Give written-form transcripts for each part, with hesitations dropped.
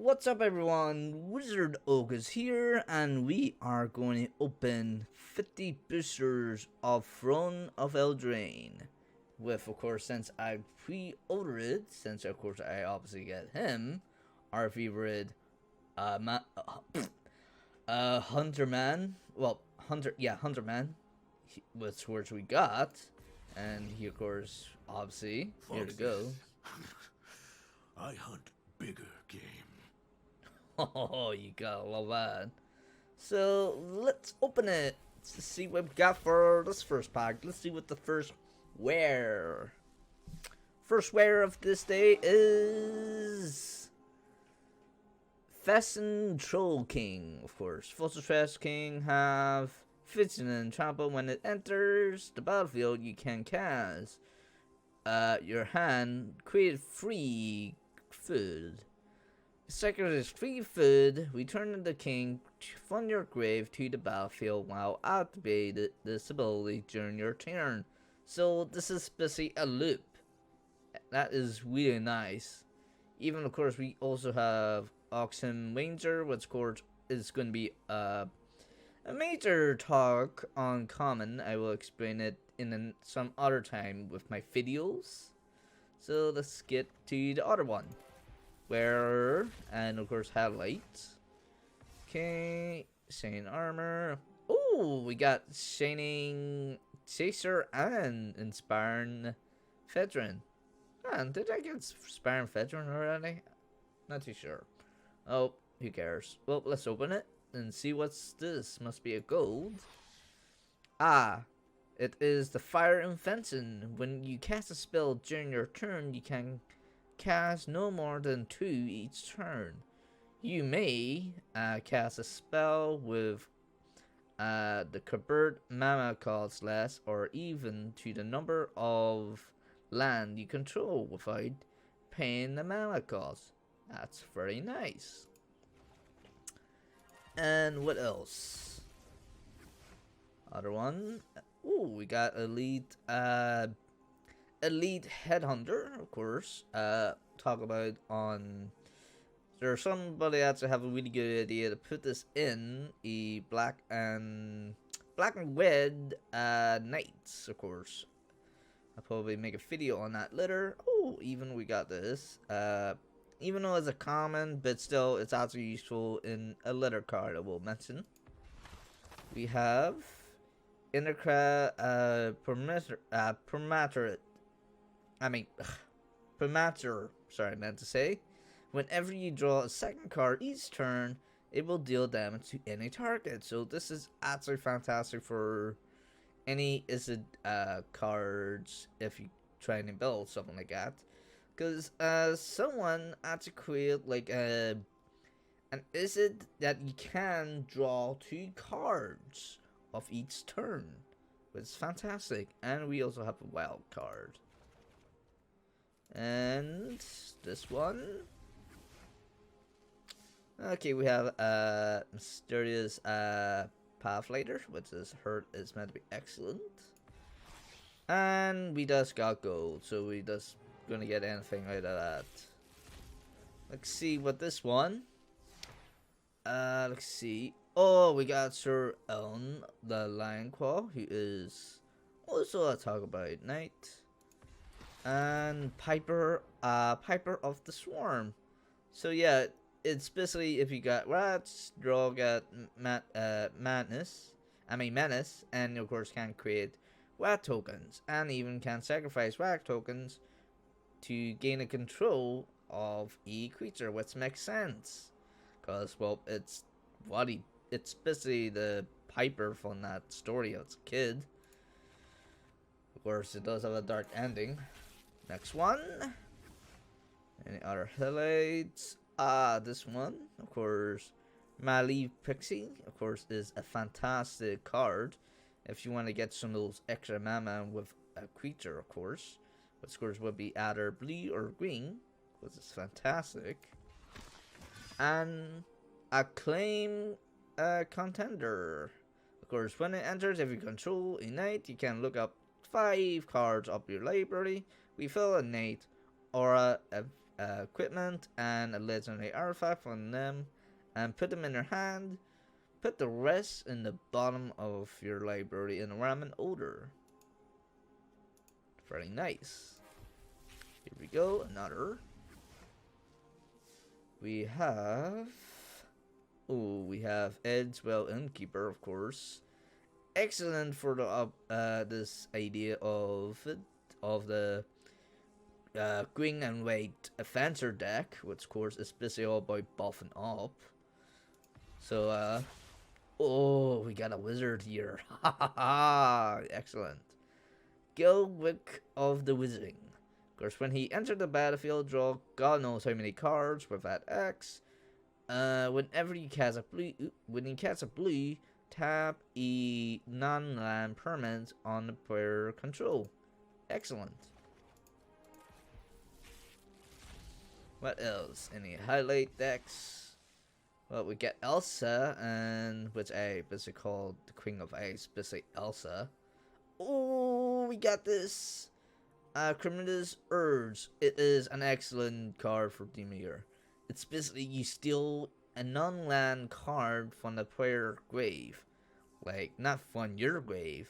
What's up everyone, Wizard Oak is here and we are going to open 50 boosters of Throne of Eldraine. With, of course, since I pre-ordered it, since of course I obviously get him, our favorite Hunter Man, Hunter Man, which we got, and he of course, obviously, here to go. I hunt bigger game. Oh, you gotta love that. So, let's open it to see what we got for this first pack. Let's see what the first wear. First wear of this day is Fasten Troll King, of course. Fossil Fast King have Fidget and Trample. When it enters the battlefield, you can cast your hand, create 3 food. Second is 3 food. Return the king from your grave to the battlefield while activated this ability during your turn. So this is basically a loop. That is really nice. Even of course we also have Oxen Ranger, which of course is going to be a major talk on common. I will explain it in some other time with my videos. So let's get to the other one. Wearer, and of course highlights. Okay, Shining Armor. Oh, we got Shining Chaser and Inspiring Veteran. Man, did I get Inspiring Veteran already? Not too sure. Oh, who cares? Well, let's open it and see what's this. Must be a gold. Ah, it is the Fire Invention. When you cast a spell during your turn, you can cast no more than 2 each turn. You may cast a spell with the convert mana cost less or even to the number of land you control without paying the mana cost. That's very nice. And what else? Other one. Ooh, we got Elite Headhunter, of course. Talk about on. There's somebody out there have a really good idea to put this in a black and red knights, of course. I'll probably make a video on that later. Oh, even we got this. Even though it's a common, but still it's also useful in a letter card I will mention. We have Intercra Permater, sorry, I meant to say. Whenever you draw a second card each turn, it will deal damage to any target. So this is actually fantastic for any Izzet cards if you try to build something like that. Because someone had to create like an Izzet that you can draw 2 cards of each turn, which is fantastic. And we also have a wild card. And this one. Okay, we have Mysterious Pathlighter, which is meant to be excellent. And we just got gold, so we just gonna get anything out of that. Let's see what this one. Let's see. Oh, we got Sir Eln, the Lion Claw, who is also a talk about Knight. And Piper of the Swarm. So yeah, it's basically if you got rats, draw got menace, and of course can create rat tokens, and even can sacrifice rat tokens to gain a control of a creature, which makes sense, cause well it's basically the Piper from that story as a kid. Of course, it does have a dark ending. Next one. Any other highlights? This one, of course, Mali Pixie, of course, is a fantastic card if you want to get some of those extra mana with a creature, of course. Which, of course, would be either blue or green, which is fantastic. And Acclaim Contender. Of course, when it enters, if you control a knight, you can look up 5 cards of your library, refill a knight, or equipment and a legendary artifact from them, and put them in your hand. Put the rest in the bottom of your library in random order. Very nice. Here we go, another. We have... Oh, we have Edgewell Innkeeper, of course. Excellent for the this idea of the green and white Fencer deck, which of course is basically all about buffing up. So oh, we got a wizard here. Ha ha ha! Excellent. Gilwick of the Wizarding. Of course, when he enters the battlefield, draw God knows how many cards with that X. Whenever you cast a blue, tap a non-land permanent on the player control. Excellent. What else? Any highlight decks? Well, we get Elsa, and which I basically called the Queen of Ice, basically Elsa. Oh, we got this. Criminal's Urge. It is an excellent card for Demir. It's basically you steal a non-land card from the player grave. Like, not from your grave,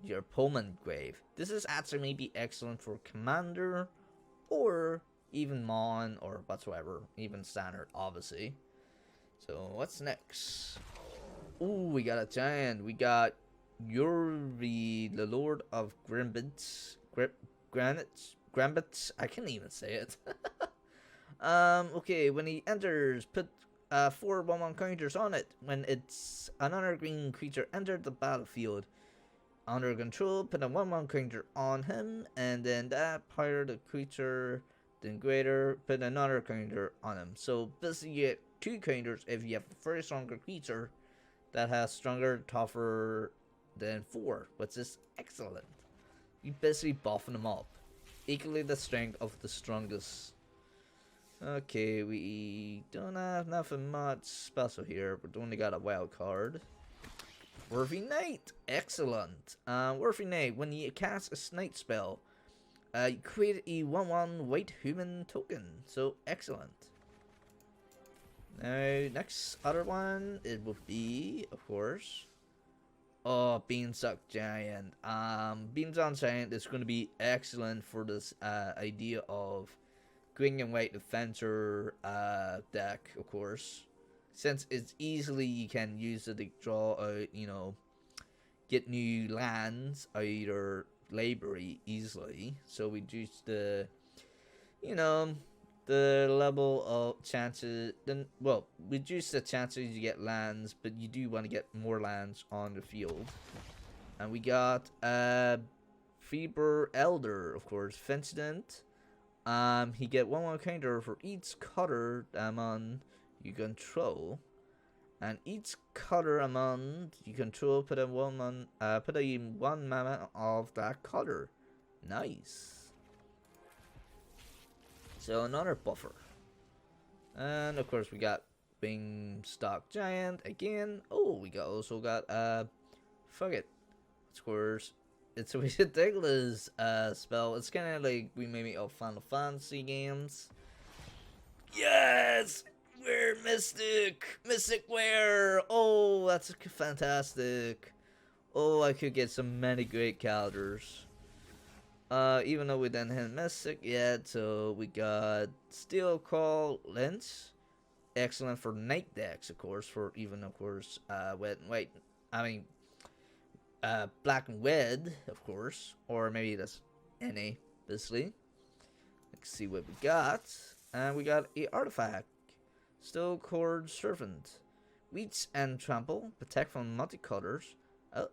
your opponent's grave. This is actually maybe excellent for Commander, or even Mon, or whatsoever. Even Standard, obviously. So, what's next? Ooh, we got a giant. We got Yuri, the Lord of Grambits. Grambits? I can't even say it. Okay, when he enters, put 4 1/1 counters on it. When it's another green creature entered the battlefield under control, put a 1/1 counter on him, and then that pirate the creature, then greater, put another counter on him. So basically you get 2 counters if you have a very stronger creature that has stronger, tougher than 4, which is excellent. You basically buffing them up. Equally the strength of the strongest. Okay, we don't have nothing much special here, but only got a wild card. Worthy Knight! Excellent! Worthy Knight, when you cast a Snipe spell, you create a 1/1 white human token. So, excellent. Now, next other one, it would be, of course, Beanstalk Giant. Beanstalk Giant is going to be excellent for this idea of green and white defender deck, of course. Since it's easily, you can use it to draw out, get new lands out of your library easily. So we reduce the, the level of chances. Then, well, reduce the chances you get lands, but you do want to get more lands on the field. And we got Feeber Elder, of course, Vincent. He get 1/1 counter for each color amount you control, and each color amount you control put a 1 mana of that color. Nice. So another buffer, and of course we got Beanstalk Giant again. Oh, we also got fuck it, of course. It's a ridiculous spell. It's kind of like we maybe of Final Fantasy games. Yes! We're Mystic! Mystic Wear! Oh, that's fantastic. Oh, I could get so many great calendars. Even though we didn't hit Mystic yet, so we got Steel Call Lens. Excellent for night decks, of course, for even, of course, white, black and red, of course, or maybe that's NA, basically. Let's see what we got. And we got a artifact. Still Cord Servant. Reach and trample, protect from multicolors. Oh.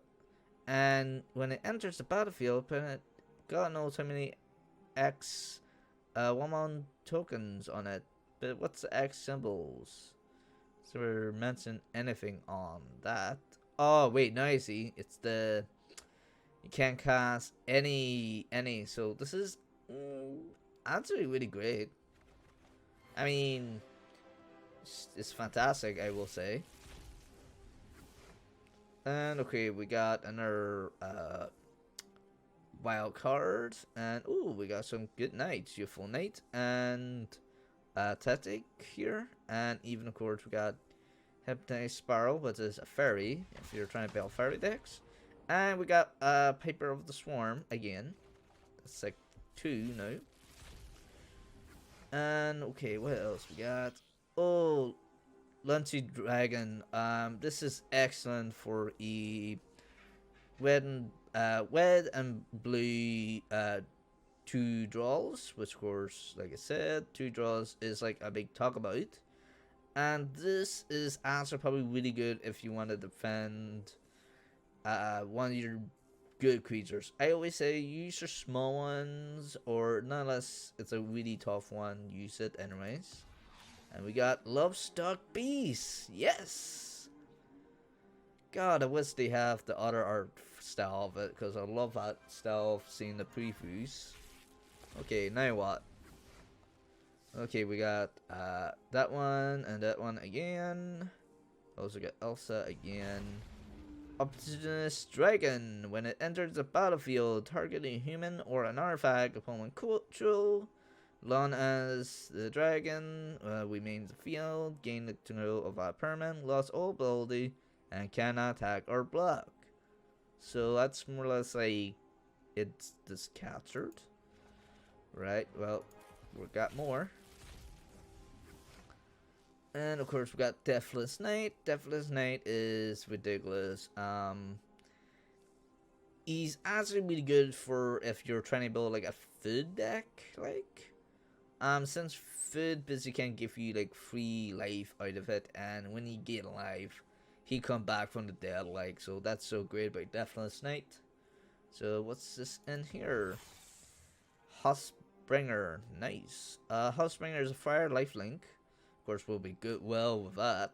And when it enters the battlefield, put it, God knows how many X 1/1 tokens on it. But what's the X symbols? So we're mention anything on that. Oh, wait, now I see. It's the... You can't cast any... So this is actually really great. I mean, it's fantastic, I will say. And, okay, we got another wild card. And, ooh, we got some good knights. Youthful Knight and tactic here, and even of course we got Hypnotic Spiral, which is a fairy if you're trying to build fairy decks, and we got Paper of the Swarm again. That's like 2 now. And okay, what else we got? Oh, Lunchy Dragon. This is excellent for red and blue 2 draws, which of course, like I said, 2 draws is like a big talk about. And this is also probably really good if you want to defend one of your good creatures. I always say use your small ones, or not unless it's a really tough one, use it anyways. And we got Lovestock Beast. Yes! God, I wish they have the other art style of it, because I love that style of seeing the previews. Okay, now what? Okay, we got that one and that one again. Also got Elsa again. Opportunist Dragon. When it enters the battlefield, target a human or an artifact opponent control. Long as the dragon remains the field, gain the control of a permanent, lost all ability, and cannot attack or block. So that's more or less like it's just captured. Right, well, we got more. And of course we got Deathless Knight. Deathless Knight is ridiculous. He's actually really good for if you're trying to build like a food deck, like. Since food basically can give you like free life out of it, and when you get alive, he come back from the dead, like, so that's so great about Deathless Knight. So what's this in here? Huskbringer, nice. Huskbringer is a fire lifelink. Of course, we'll be good well with that.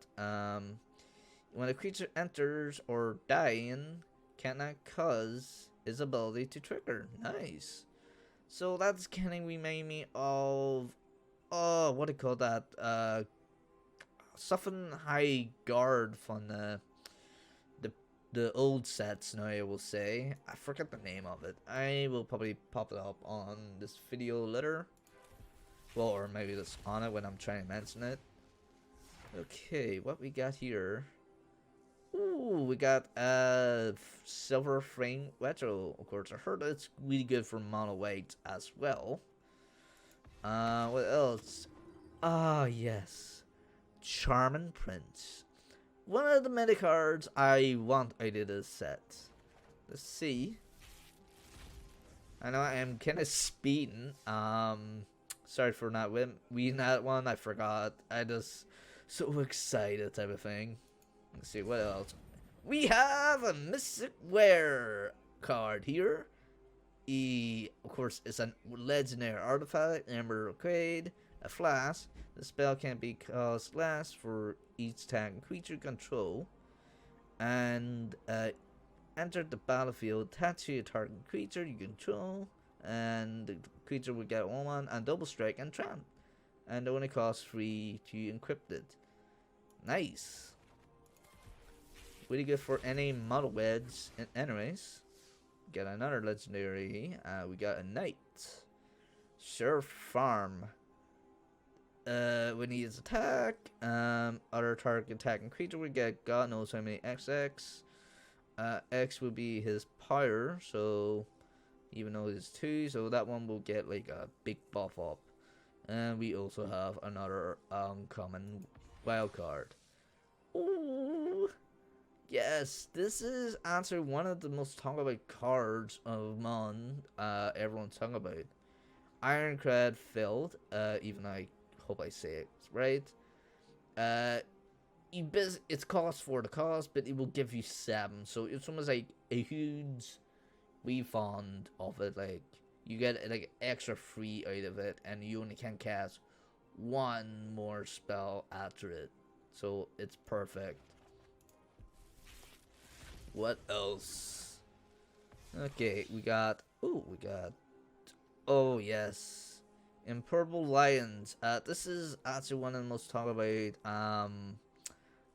When a creature enters or dying, cannot cause his ability to trigger. Nice. So that's kind of remind me of, what do you call that? Soften High Guard from the old sets. Now I will say, I forget the name of it. I will probably pop it up on this video later. Well, or maybe just on it when I'm trying to mention it. Okay, what we got here? Ooh, we got Silver Frame Retro. Of course, I heard it's really good for mono white as well. What else? Ah, yes, Charming Prince. One of the meta cards I want out of this set. Let's see. I know I am kind of speeding. Sorry for not reading that one. I forgot. I just so excited type of thing. Let's see what else. We have a Mystic Wear card here. Of course, it's a legendary artifact, Ember Arcade, a flash. The spell can be cast last for each target creature control, and enter the battlefield. Tattoo a target creature you control, and the creature will get 1/1 and double strike and tramp, and only costs 3 to encrypt it. Nice. Really good for any model wedge. Anyways, got another legendary. We got a knight. Sheriff Farm. When he is attack, other target attacking creature will get God knows how many XX. X will be his power, so even though it's 2, so that one will get like a big buff up. And we also have another uncommon wild card. Ooh. Yes, this is actually one of the most talked about cards of Mon. Everyone's talking about. Ironclad Filled. Even I hope I say it right. It's cost for the cost, but it will give you 7. So it's almost like a huge refund of it. Like you get like extra free out of it, and you only can cast 1 more spell after it. So it's perfect. What else? Okay, we got. Oh yes, in Purple Lions. This is actually one of the most talked about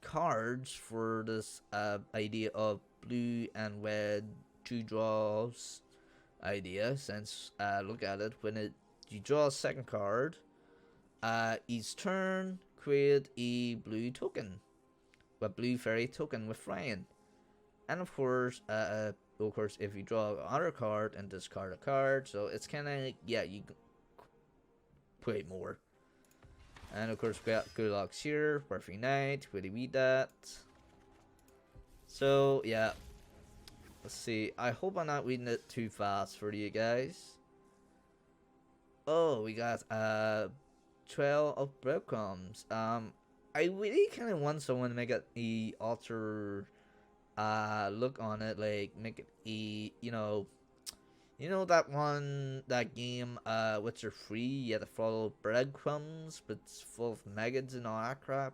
cards for this idea of blue and red 2 draws idea. Since look at it, when you draw a second card, Each turn, create a blue token, a blue fairy token with Ryan. And of course, if you draw another card and discard a card, so it's kind of, yeah, you create more. And of course, we got Good Luck's here, Perfect Night, really read that. So, yeah. Let's see. I hope I'm not reading it too fast for you guys. Oh, we got Trail of Breadcrumbs. I really kind of want someone to make it a alter look on it, like make it a, that game which are free, you have to follow breadcrumbs, but it's full of maggots and all that crap.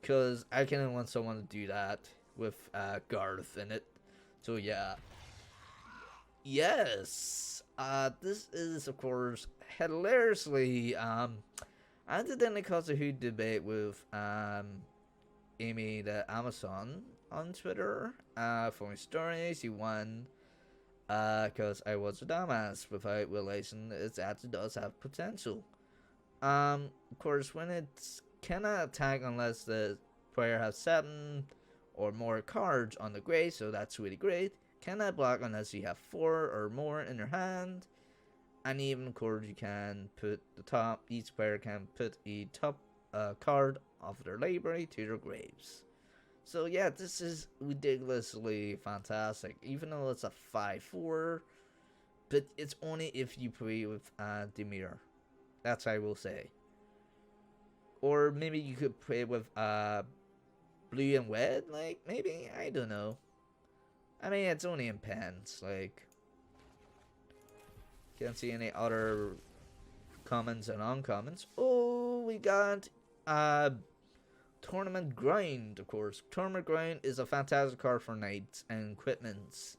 Cause I kind of want someone to do that with Garth in it. So yeah. Yes. This is of course hilariously accidentally caused a huge debate with Amy the Amazon on Twitter for my stories. He won because I was a dumbass without realizing it actually does have potential. Of course, when it's cannot attack unless the player has 7 or more cards on the grave, so that's really great. Cannot block unless you have 4 or more in your hand. And even, of course, you can put each player can put a top card of their library to their graves. So yeah, this is ridiculously fantastic, even though it's a 5/4, but it's only if you play with Demir. That's what I will say. Or maybe you could play with blue and red, like, maybe, I don't know. I mean, it's only in pens, like, can't see any other commons and uncommons. Oh, we got Tournament Grind, of course. Tournament Grind is a fantastic card for knights and equipments.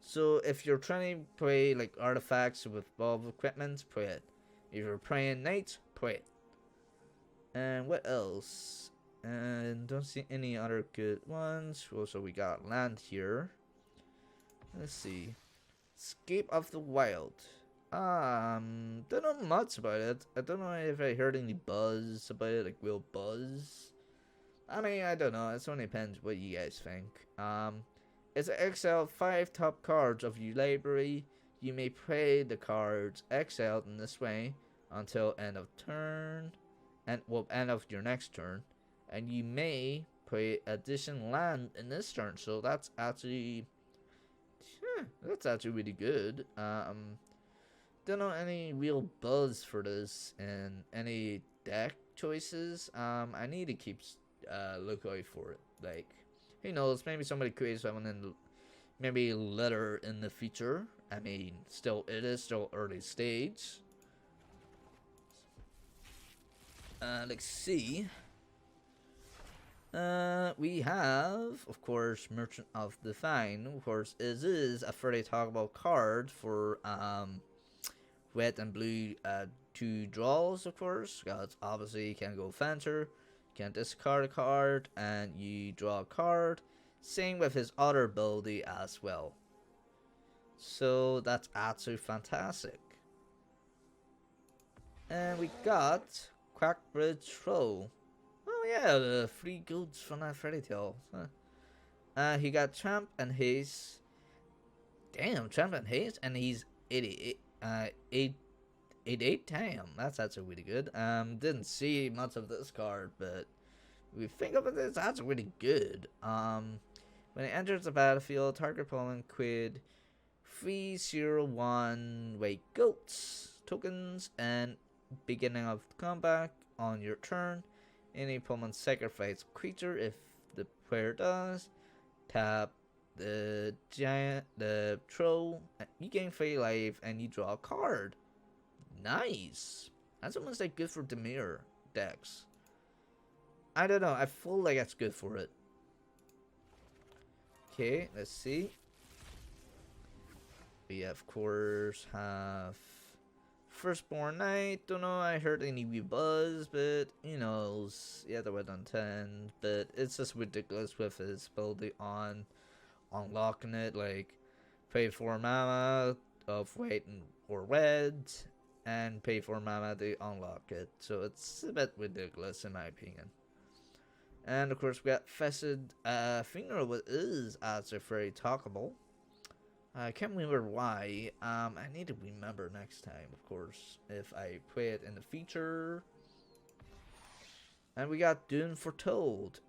So if you're trying to play like artifacts with bulb equipment, play it. If you're playing knights, play it. And what else? And don't see any other good ones. Also, we got land here. Let's see. Escape of the Wild. Don't know much about it. I don't know if I heard any buzz about it, like real buzz. I mean, I don't know. It only depends what you guys think. It's exile 5 top cards of your library. You may play the cards exiled in this way until end of turn, and end of your next turn, and you may play additional land in this turn. So that's actually, really good. Don't know any real buzz for this and any deck choices. I need to keep look out for it. Like, who knows? Maybe somebody creates someone in maybe later in the future. I mean, it is still early stage. Let's see. We have, of course, Merchant of the Fine. Of course, it is a fairly talkable card for red and blue 2 draws, of course. Because obviously you can go Fenter, you can discard a card, and you draw a card. Same with his other ability as well. So that's absolutely fantastic. And we got Quackbridge Troll. Oh yeah, the 3 goods from that fairy tale. He got Tramp and Haze. Damn, Tramp and Haze, and he's 88 damn, that's actually really good. Didn't see much of this card, but if we think of it, it's actually really good. When it enters the battlefield, target opponent could 3/0/1 wait goats tokens, and beginning of combat on your turn, any opponent sacrifice creature. If the player does, tap the troll, you gain 3 life and you draw a card. Nice. That's almost like good for Demir decks. I don't know, I feel like that's good for it. Okay, let's see. We of course have Firstborn Knight. Don't know, I heard any buzz, but who knows. Yeah, the red on 10, but it's just ridiculous with his ability on unlocking it. Like, pay 4 mana of white or red, and pay for mana to unlock it. So it's a bit ridiculous in my opinion. And of course we got Facet Funeral, which is actually very talkable. I can't remember why. I need to remember next time, of course, if I play it in the feature. And we got Dune Foretold.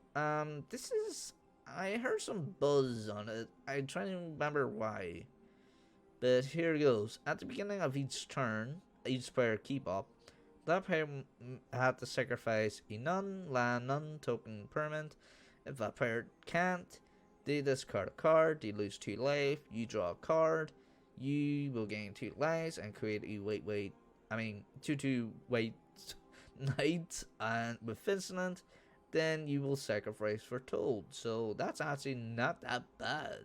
This is... I heard some buzz on it. I'm trying to remember why. But here it goes. At the beginning of each turn, each player keep up, that player had to sacrifice a non-land, non-token permanent. If that player can't, they discard a card, they lose 2 life, you draw a card, you will gain 2 lives and create a 2/2 wait knight and with Vigilant, then you will sacrifice Foretold. So that's actually not that bad.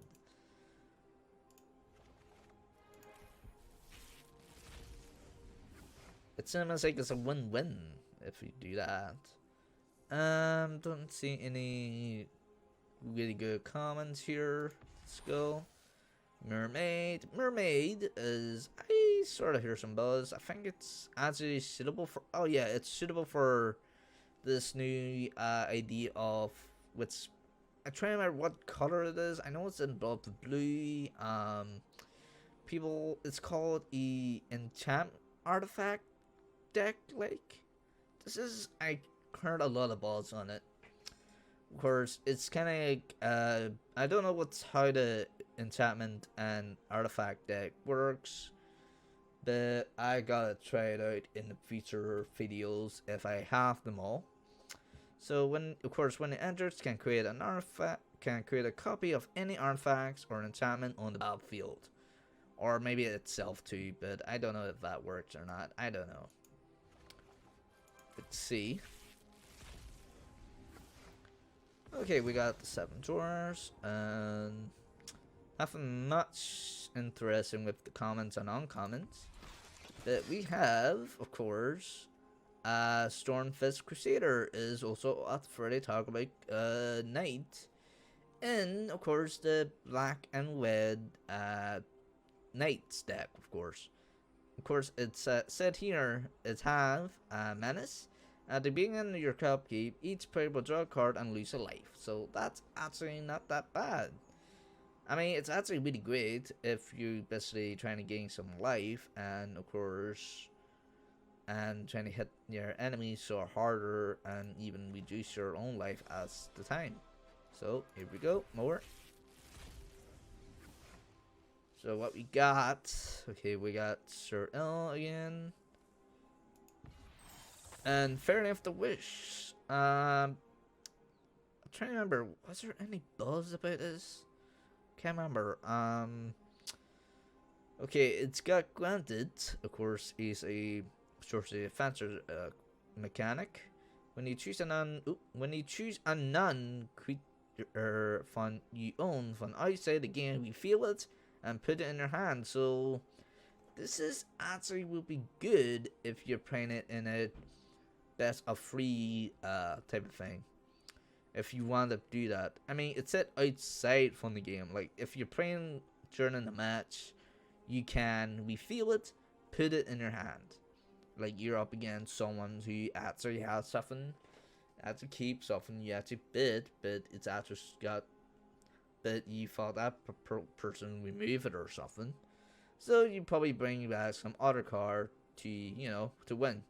It seems like it's a win-win if you do that. Don't see any really good comments here. Let's go. Mermaid. Mermaid is... I sort of hear some buzz. I think it's actually suitable for... Oh yeah, it's suitable for this new idea of... which... I'm trying to remember what color it is. I know it's in both blue. It's called a enchant artifact deck. Like, this is... I heard a lot of buzz on it. Of course, it's kind of like, I don't know how the enchantment and artifact deck works, but I gotta try it out in the future videos if I have them all. So when it enters, can create an artifact, can create a copy of any artifacts or an enchantment on the battlefield, or maybe itself too. But I don't know if that works or not. I don't know. Let's see. Okay, we got the 7 drawers, and nothing much interesting with the comments and uncomments. But we have, of course, Stormfist Crusader is also a very talkable knight. And, of course, the black and red knights deck, of course. Of course, it's said here, it have Menace. At the beginning of your upkeep, each player will draw a card and lose a life. So that's actually not that bad. I mean, it's actually really great if you're basically trying to gain some life, and of course, and trying to hit your enemies so harder and even reduce your own life as the time. So here we go, more. So what we got? Okay, we got Sir L again. And Fairy of the Wish. I'm trying to remember, was there any buzz about this? Can't remember. Okay, it's got granted. Of course, is a sorcery defensive mechanic. When you choose a non creature fun you own from outside the game, we feel it and put it in your hand. So this is actually will be good if you're playing it in a best of 3 type of thing. If you want to do that, I mean, it's set outside from the game. Like if you're playing during the match, you can refill it, put it in your hand. Like you're up against someone who actually has something, had to keep something you had to bid, but it's actually got, but you thought that person remove it or something. So you probably bring back some other card to to win.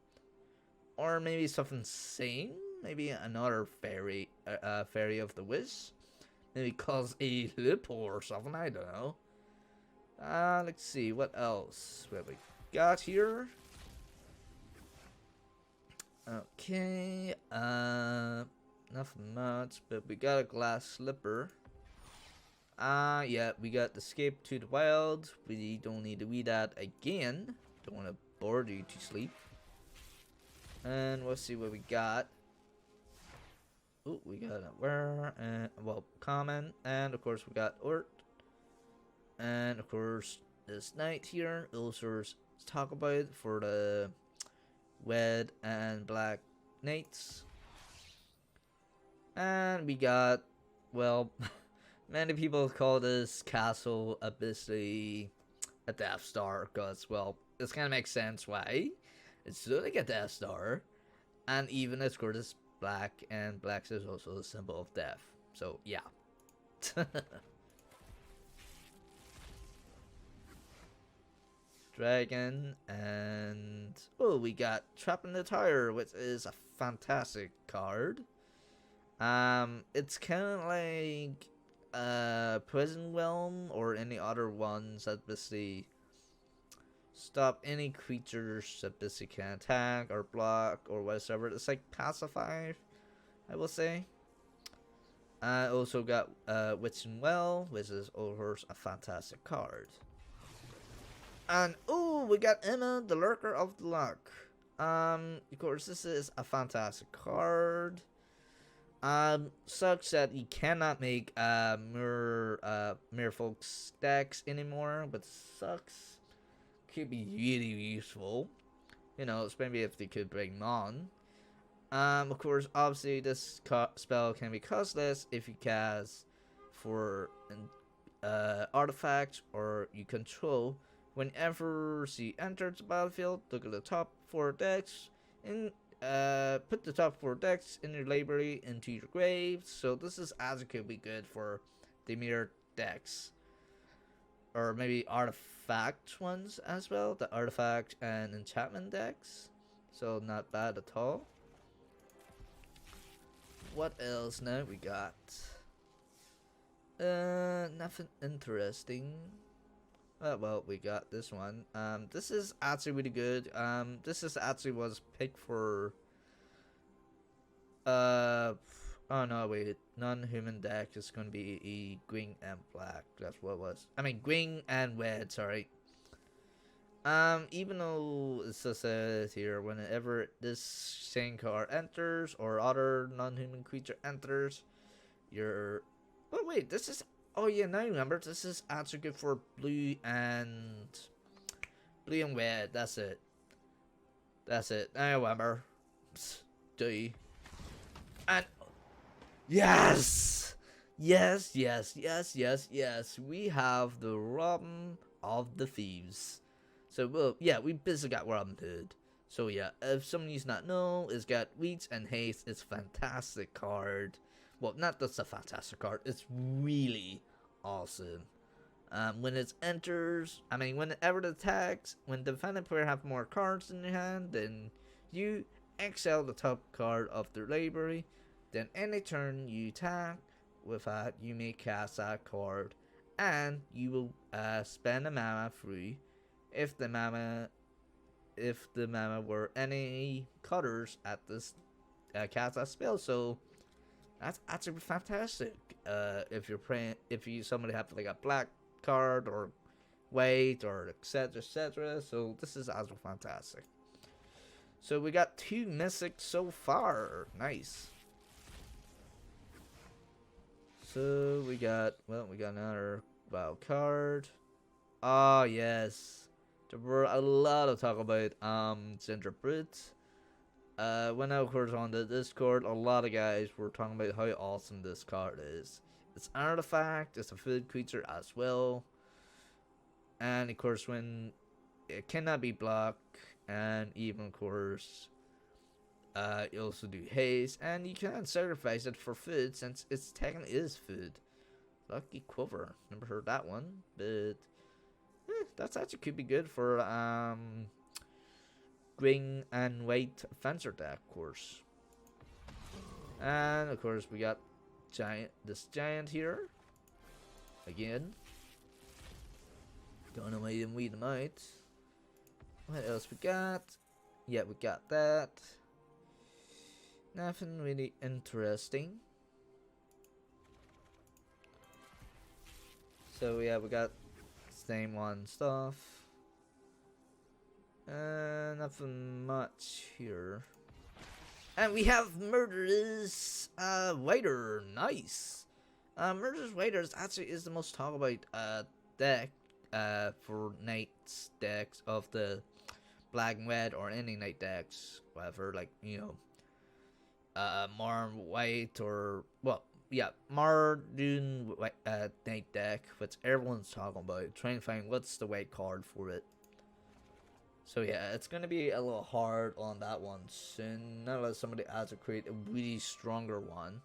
Or maybe something same, maybe another fairy of the wish, maybe cause a loophole or something. I don't know. Let's see what else we got here. Okay, nothing much, but we got a glass slipper. Yeah, we got Escape to the Wild. We don't need to read that again. Don't want to bore you to sleep. And we'll see what we got. Oh, we got a where and common, and of course we got Ort, and of course this knight here. Also talk about for the red and black knights, and we got many people call this castle basically a Death Star because it's gonna make sense why. It's like a Death Star, and even its card is black, and black is also the symbol of death. So yeah. Dragon, and oh, we got Trap in the Tire, which is a fantastic card. It's kind of like Prison Realm or any other ones that basically stop any creatures that basically can attack or block or whatever. It's like pacify, I will say. I also got Witching Well, which is of course a fantastic card. And oh, we got Emma, the Lurker of the Luck. Of course, this is a fantastic card. Sucks that you cannot make Merfolk's decks anymore, but sucks. Could be really useful. You know, especially if they could bring on. Of course, obviously this spell can be costless if you cast for artifacts or you control. Whenever she enters the battlefield, look at the top 4 decks and put the top 4 decks in your library into your grave. So this is actually could be good for the mirror decks, or maybe artifact ones as well, the artifact and enchantment decks. So not bad at all. What else now we got? Nothing interesting. Well, we got this one. This is actually really good. This is actually was picked for. Oh no, wait. Non-human deck is gonna be a green and black. That's what it was. I mean, green and red. Sorry. Even though it says here, whenever this same card enters or other non-human creature enters, your. Oh wait, this is. Oh yeah, now I remember. This is actually good for blue and red. That's it. That's it. I remember. D. And yes, yes, yes, yes, yes, yes. We have the Robin of the Thieves. So well, yeah, we basically got Robin Hood. So yeah, if somebody's not know, it's got Reach and Haste. It's a fantastic card. Well, not just a fantastic card. It's really awesome. When it enters, I mean, whenever it attacks, when the defending player have more cards in your hand, then you exile the top card of their library. Then any turn you attack with that, you may cast that card, and you will spend a mana free if the mana were any colors at this cast that spell. So that's actually fantastic. If you somebody have like a black card or white or etc. So this is also fantastic. So we got 2 mythic so far. Nice. So we got another wild card. Oh yes. There were a lot of talk about Ginger Brute. When I was on the Discord, a lot of guys were talking about how awesome this card is. It's an artifact, it's a food creature as well. And of course, when it cannot be blocked, and even of course, you also do haste, and you can sacrifice it for food since it's technically is food. Lucky Quiver, never heard that one, but that's actually could be good for green and white fencer deck, of course. And of course we got this giant here again. Gonna wait and weed them out. What else we got? Yeah, we got that. Nothing really interesting. So yeah, we got same one stuff. Nothing much here. And we have Murderous Waiter. Nice. Murderous Waiter actually is the most talked about deck for Knight's decks of the black and red or any Knight decks, whatever, like, you know, more white or, well, yeah, Mardoon Knight deck, which everyone's talking about, trying to find what's the white card for it. So yeah, it's gonna be a little hard on that one soon, unless somebody has to create a really stronger one.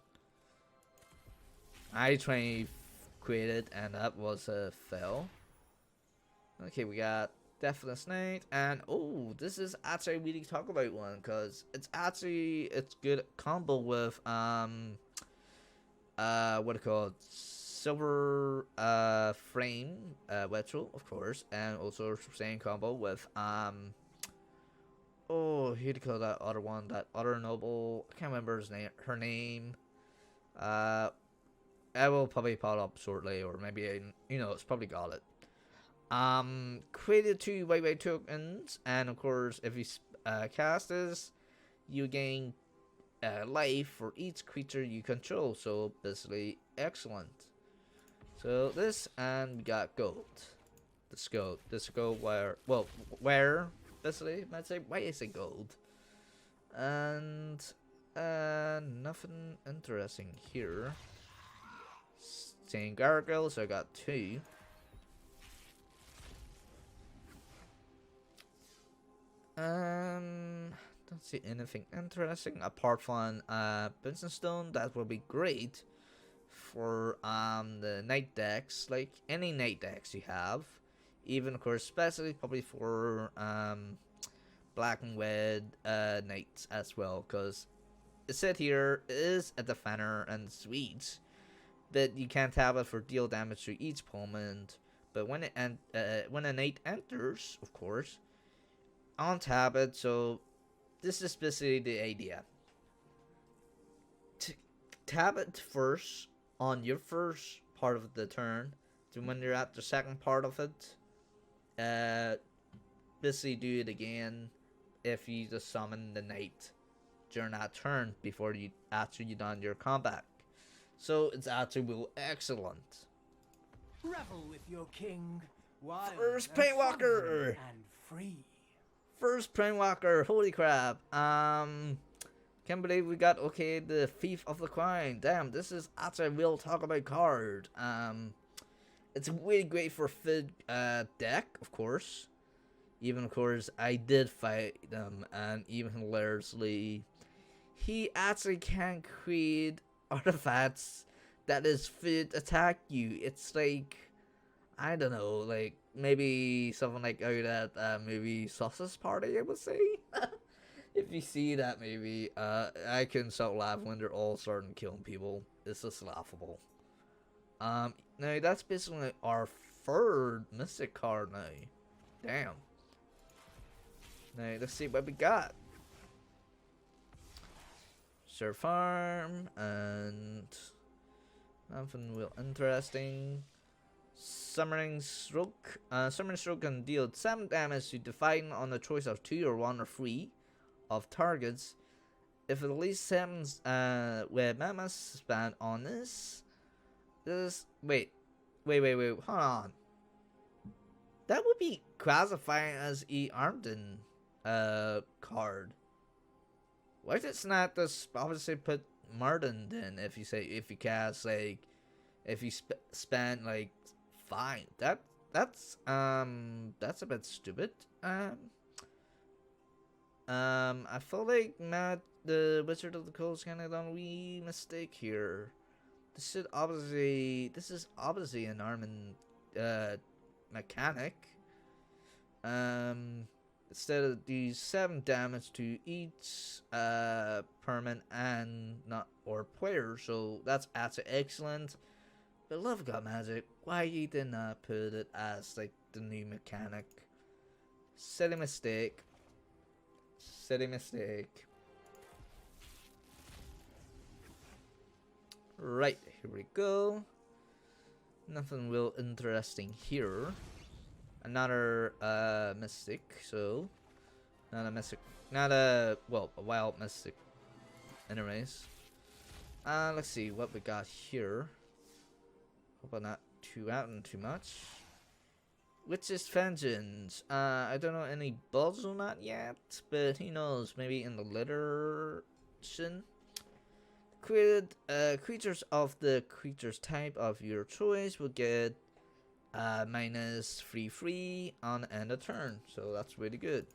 I tried created and that was a fail. Okay, we got Deathless Knight, and oh, this is actually a really talk about one because it's good combo with what it called silver frame retro, of course, and also same combo with oh, who do you call that other one, that other noble, I can't remember her name. I will probably pop up shortly, or maybe it's probably got it. Created 2 white tokens, and of course if you cast this, you gain life for each creature you control, so basically excellent. So this, and we got gold. This gold where basically might say, why is it gold? And nothing interesting here. Same gargoyles, so I got 2. Don't see anything interesting apart from Benson Stone. That will be great for the night decks, like any night decks you have. Even of course, especially probably for black and red knights as well, because it said here is a defender and sweet, but you can't have it for deal damage to each opponent. But when when a knight enters, of course, untap it. So this is basically the idea. Tap it first on your first part of the turn. Then when you're at the second part of it, basically do it again if you just summon the knight during that turn before you actually done your combat. So it's actually real excellent. Revel with your king. Wild First and Paintwalker and free. First Paintwalker, holy crap. Can't believe we got, okay, the Thief of the Coin. Damn, this is actually a real talk about card. It's really great for Fid deck, of course. Even, of course, I did fight them, and even hilariously, he actually can create artifacts that is Fid attack you. It's like, I don't know, like, maybe something like out at maybe Sausage Party, I would say. If you see that, maybe I can start laughing when they're all starting killing people. It's just laughable. Now that's basically our third Mystic card now. Damn. Now let's see what we got. Sir Farm and nothing real interesting. Summoning Stroke. Summoning Stroke can deal 7 damage to define on a choice of 2 or 1 or 3 of targets. If at least 7 with mana spent on this. Wait, hold on. That would be classified as a Armden card. Why did it's not just obviously put Marden then if you cast like if you spend like 5? That's a bit stupid. I feel like Matt, the Wizard of the Coast, kind of done a wee mistake here. This is obviously an Armin mechanic. Instead of these 7 damage to each permanent and not or player, so that's excellent. But Love God Magic, why you did not put it as like the new mechanic? Silly mistake. Silly mistake. Right, here we go. Nothing real interesting here. Another mystic, so not a mystic, a wild mystic. Anyways, let's see what we got here. Hope I'm not too much. Witch's Vengeance. I don't know any builds on that yet, but who knows? Maybe in the later edition. Created creatures of the creature's type of your choice will get minus 3/3 on end of turn, so that's really good.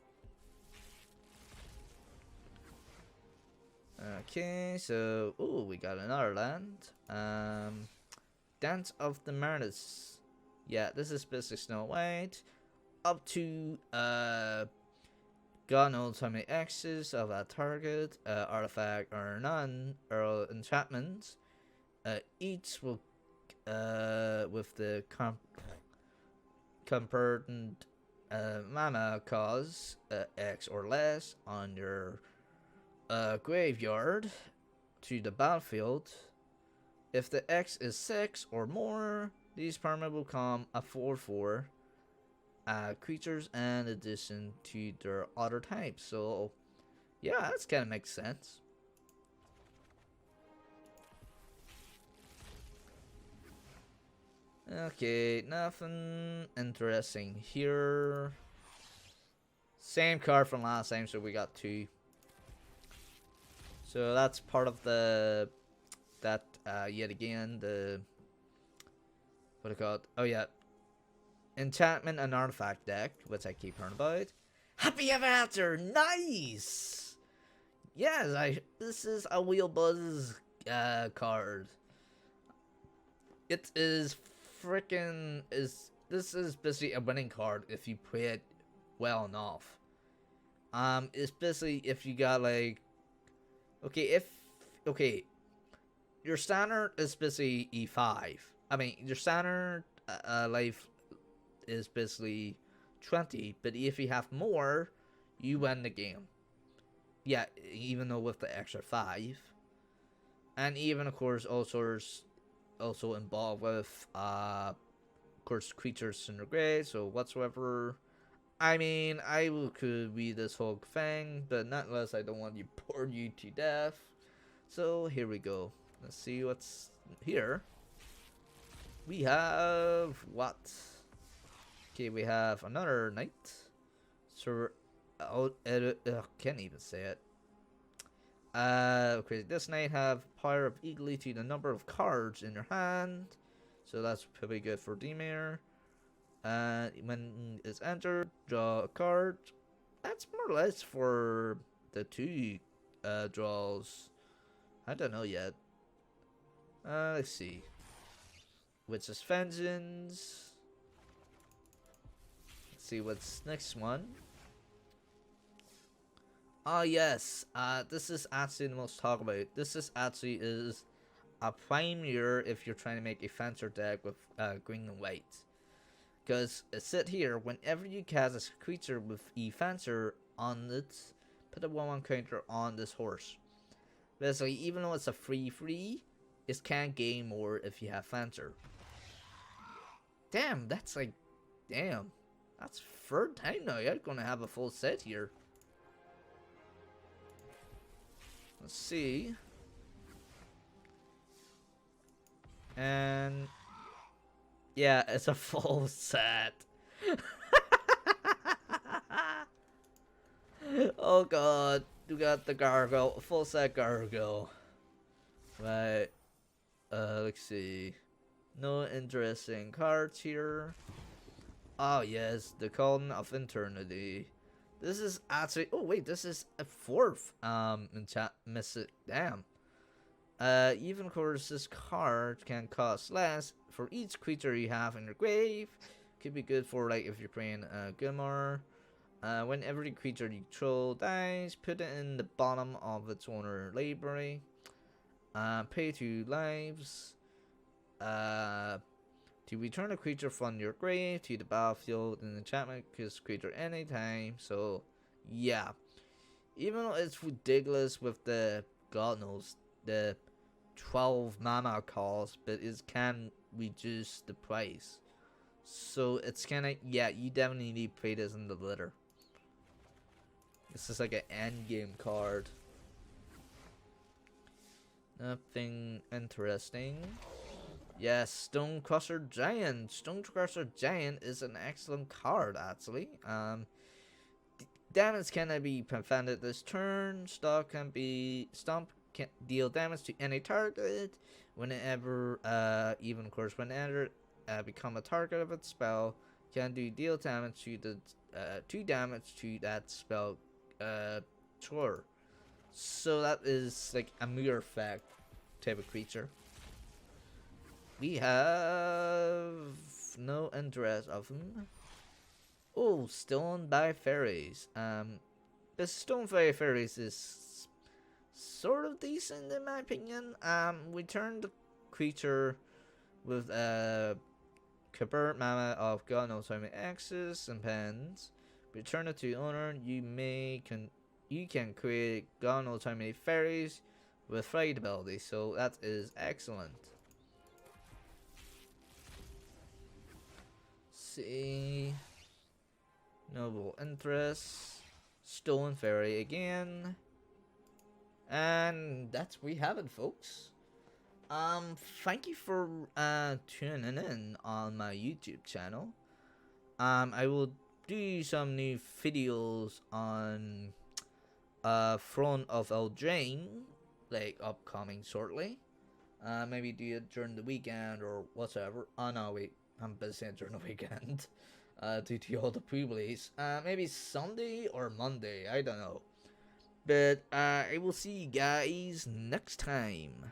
Okay, so we got another land. Dance of the Madness. Yeah, this is basically Snow White. Up to God knows how many X's of a target, artifact or none, or enchantments. Each will with the component mana cost X or less on your graveyard to the battlefield. If the X is 6 or more, these permanents will become a 4/4 creatures in addition to their other types. So yeah, that's kind of makes sense. Okay, nothing interesting here. Same card from last time, so we got 2. So that's part of the yet again the what do you call it? Oh yeah, enchantment and artifact deck, which I keep hearing about. Happy Ever After, nice. Yes, this is a Wheel Buzz card. It is freaking this is basically a winning card if you play it well enough. It's basically if you got like your standard is basically E5. I mean, your standard life is basically 20, but if you have more, you win the game. Yeah, even though with the extra 5. And even, of course, also involved with, of course, creatures in the grave, so whatsoever. I mean, could read this whole thing, but not unless I don't want to bore you to death. So here we go. Let's see what's here. We have what? Okay, we have another knight. So, can't even say it. Okay, this knight have power of equally to the number of cards in your hand, so that's probably good for Demir. When it's entered, draw a card. That's more or less for the 2 draws. I don't know yet. Let's see. Witch's Vengeance. Let's see what's next one. Ah yes, this is actually the most talked about. This is actually a premier if you're trying to make a fencer deck with green and white. Because it said here, whenever you cast a creature with a fencer on it, put a 1/1 counter on this horse. Basically, even though it's a 3/3, it can gain more if you have fencer. Damn, that's like, damn, that's 3rd time now. You're gonna have a full set here. Let's see. And yeah, it's a full set. Oh god, you got the gargoyle, full set gargoyle. Right. Let's see. No interesting cards here. Oh yes, the Cauldron of Eternity. This is actually, oh wait, this is a 4th damn. Even of course this card can cost less for each creature you have in your grave. Could be good for like if you're playing Gilmore. When every creature you control dies, put it in the bottom of its owner library. Pay 2 lives. To return a creature from your grave to the battlefield in enchantment this creature anytime. So yeah, even though it's ridiculous with the god knows the 12 mana cost, but it can reduce the price. So it's kinda, yeah, you definitely need to play this in the litter. This is like an end game card. Nothing interesting. Yes, Stonecrusher Giant. Stonecrusher Giant is an excellent card, actually. Damage cannot be prevented this turn. Stomp can deal damage to any target. Whenever, even of course, when entered become a target of its spell, can deal damage to the 2 damage to that spell trigger. So that is like a mirror effect type of creature. We have no interest of them. Oh, Stone by Fairies. The Stone by Fairies is sort of decent in my opinion. We turn the creature with a convert mana of God knows how many X's and pens. Return it to owner. You can create God knows how many fairies with flight ability. So that is excellent. See, noble interest, Stone Fairy again, and that's we have it, folks. Thank you for tuning in on my YouTube channel. I will do some new videos on Throne of Eldraine, like upcoming shortly. Maybe do it during the weekend or whatever. Oh no, wait, I'm busy during the weekend. Due to all the pre-release. Maybe Sunday or Monday, I don't know. But I will see you guys next time.